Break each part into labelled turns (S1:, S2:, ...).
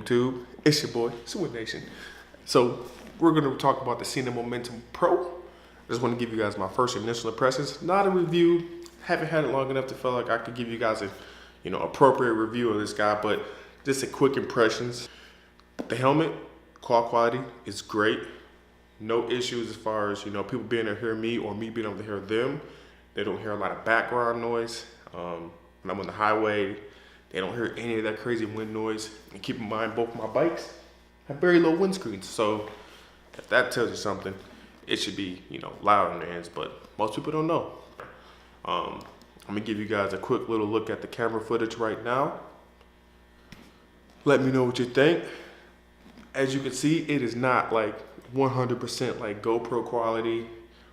S1: YouTube? It's your boy, Swintnation. So we're gonna talk about the Sena Momentum Pro. I just want to give you guys my first initial impressions. Not a review. Haven't had it long enough to feel like I could give you guys a, appropriate review of this guy, but just a quick impressions. The helmet, quality is great. No issues as far as, people being able to hear me or me being able to hear them. They don't hear a lot of background noise. When I'm on the highway, they don't hear any of that crazy wind noise. And keep in mind, both my bikes have very low windscreens. So if that tells you something, it should be, loud in their hands, but most people don't know. I'm gonna give you guys a quick little look at the camera footage right now. Let me know what you think. As you can see, it is not like 100% like GoPro quality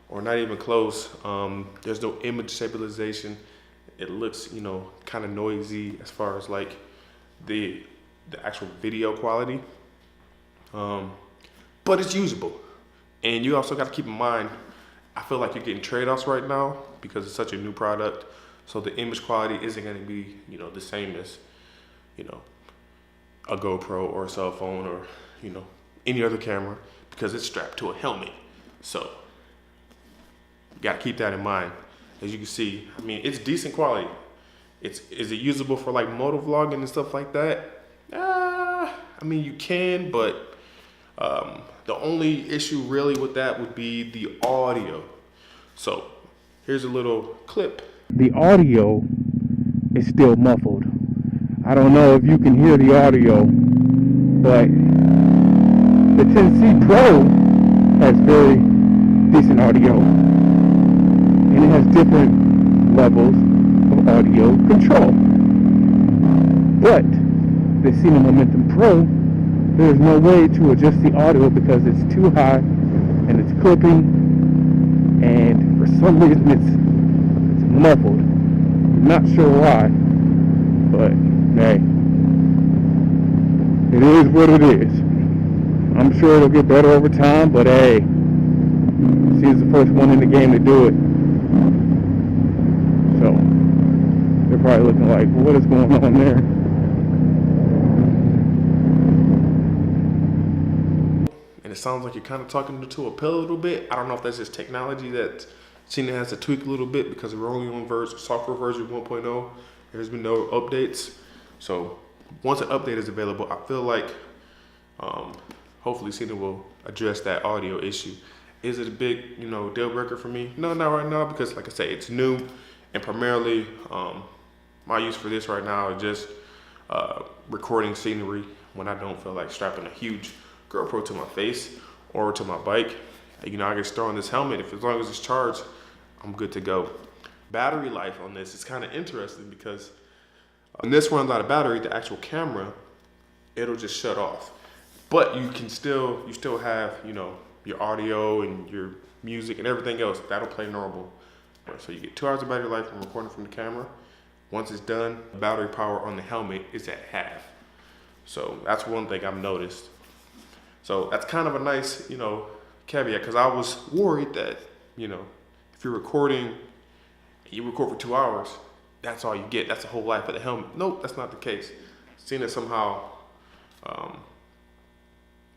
S1: or not even close. There's no image stabilization. It looks, kind of noisy as far as like the actual video quality. But it's usable. And you also got to keep in mind, I feel like you're getting trade-offs right now because it's such a new product. So the image quality isn't going to be, the same as, a GoPro or a cell phone or, any other camera because it's strapped to a helmet. So you got to keep that in mind. As you can see, it's decent quality. Is it usable for like moto vlogging and stuff like that? You can, but the only issue really with that would be the audio. So here's a little clip.
S2: The audio is still muffled. I don't know if you can hear the audio, but the 10C Pro has very decent audio, and it has different levels of audio control. But the Sena Momentum Pro, there's no way to adjust the audio because it's too high and it's clipping, and for some reason it's muffled. Not sure why, but hey, it is what it is. I'm sure it'll get better over time, but hey, she's the first one in the game to do it. So they're probably looking like, what is going on there?
S1: And it sounds like you're kind of talking to a pill a little bit. I don't know if that's just technology that Sena has to tweak a little bit because we're only on software version 1.0. There's been no updates. So once an update is available, I feel like hopefully Sena will address that audio issue. Is it a big, deal breaker for me? No, not right now, because like I say, it's new, and primarily my use for this right now is just recording scenery when I don't feel like strapping a huge GoPro to my face or to my bike. I just throw on this helmet. As long as it's charged, I'm good to go. Battery life on this is kind of interesting because when this runs out of battery, the actual camera, it'll just shut off. But you still have, your audio and your music and everything else. That'll play normal. So you get 2 hours of battery life from recording from the camera. Once it's done, the battery power on the helmet is at half. So that's one thing I've noticed. So that's kind of a nice, caveat, because I was worried that, if you're recording, you record for 2 hours, that's all you get. That's the whole life of the helmet. Nope, that's not the case. Sena somehow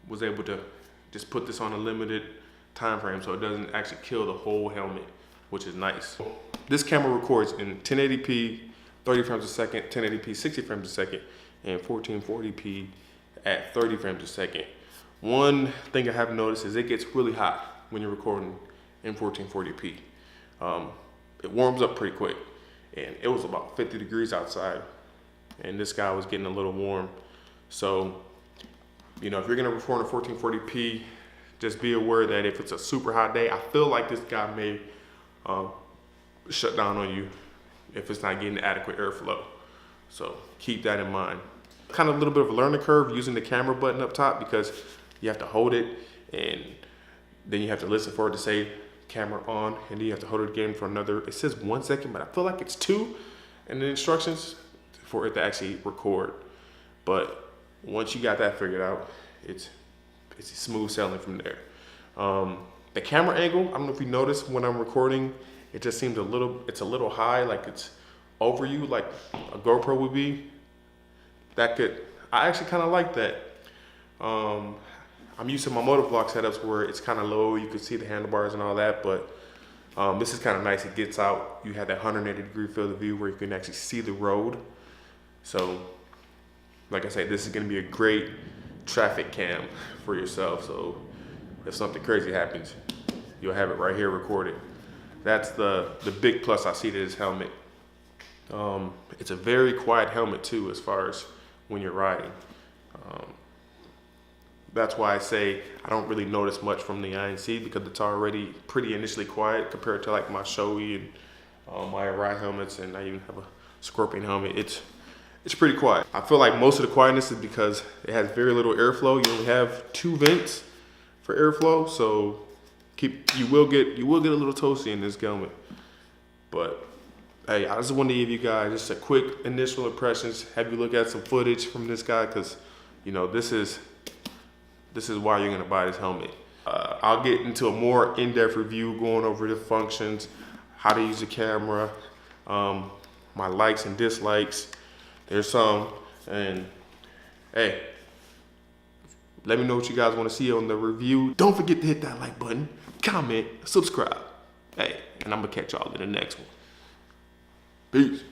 S1: was able to just put this on a limited time frame so it doesn't actually kill the whole helmet, which is nice. This camera records in 1080p, 30 frames a second, 1080p, 60 frames a second, and 1440p at 30 frames a second. One thing I have noticed is it gets really hot when you're recording in 1440p. It warms up pretty quick, and it was about 50 degrees outside, and this guy was getting a little warm. So, if you're gonna record in 1440p, just be aware that if it's a super hot day, I feel like this guy may shut down on you if it's not getting adequate airflow. So keep that in mind. Kind of a little bit of a learning curve using the camera button up top because you have to hold it and then you have to listen for it to say camera on, and then you have to hold it again for another, it says 1 second, but I feel like it's 2 in the instructions for it to actually record. But once you got that figured out, it's smooth sailing from there. The camera angle, I don't know if you noticed when I'm recording, it just seems it's a little high, like it's over you, like a GoPro would be. I actually kind of like that. I'm used to my motovlog setups where it's kind of low, you can see the handlebars and all that, but this is kind of nice. It gets out, you have that 180-degree field of view where you can actually see the road. So, like I said, this is gonna be a great traffic cam for yourself. So if something crazy happens, you'll have it right here recorded. That's the big plus I see to this helmet. It's a very quiet helmet too, as far as when you're riding. That's why I say I don't really notice much from the INC, because it's already pretty initially quiet compared to like my Shoei and my Arai helmets, and I even have a Scorpion helmet. It's pretty quiet. I feel like most of the quietness is because it has very little airflow. You only have 2 vents for airflow, so you will get a little toasty in this helmet. But hey, I just wanted to give you guys just a quick initial impressions, have you look at some footage from this guy, because you know this is why you're gonna buy this helmet. I'll get into a more in-depth review going over the functions, how to use the camera, my likes and dislikes. There's some, and hey, let me know what you guys want to see on the review. Don't forget to hit that like button, comment, subscribe. Hey, and I'm gonna catch y'all in the next one. Peace.